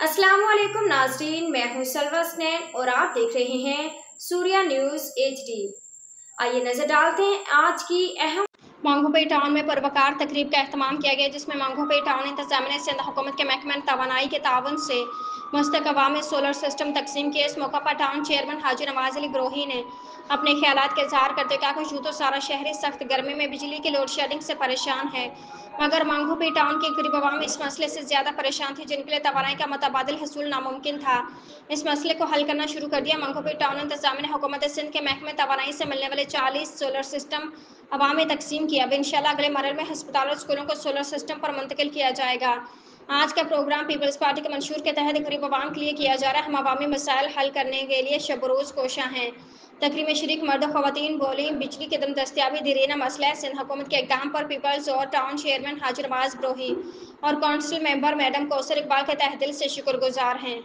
अस्सलामुअलैकुम नाज़रीन, मैं हूं सलवा स्नैन और आप देख रहे हैं सूर्या न्यूज़ HD। आइए नजर डालते हैं आज की अहम। मांगोपई टाउन में पुरवकार तकरीब का एहतमाम किया गया, जिसमें मांगोपई टाउन इंतजामिया ने सिंध हुकूमत के महकमा तवानाई के ताउन से मुस्तक अवाम में सोलर सिस्टम तकसीम किए। इस मौका पर टाउन चेयरमैन हाजी नवाज अली ग्रोही ने अपने ख्यालात के इजहार करते कहा कि यूं तो सारा शहरी सख्त गर्मी में बिजली की लोड शेडिंग से परेशान है, मगर मांगोपई टाउन के गरीब अवाम इस मसले से ज़्यादा परेशान थे, जिनके लिए तवानाई का मुतबादिल हसूल नामुमकिन था। इस मसले को हल करना शुरू कर दिया। मांगोपई टाउन इंतजामिया ने हुकूमत सिंध के महकमे तवानाई से मिलने वाले 40 सोलर सिस्टम अवाम में तकसीम किया। अब इंशाल्लाह अगले मरहले में अस्पताल और स्कूलों को सोलर सिस्टम पर मुंतकिल किया जाएगा। आज का प्रोग्राम पीपल्स पार्टी के मंशूर के तहत गरीब अवाम के लिए किया जा रहा है। हम अवामी मसाइल हल करने के लिए शब रोज़ कोशा हैं। तकरीब में शरीक मर्द ख़वातीन बोली, बिजली की दस्तयाबी दरीना मसला है। सिंध हुकूमत के इक़दाम पर पीपल्स और टाउन चेयरमैन हाजी नवाज ग्रोही और council member madam Kausar Iqbal के तहे दिल से शुक्रगुजार हैं।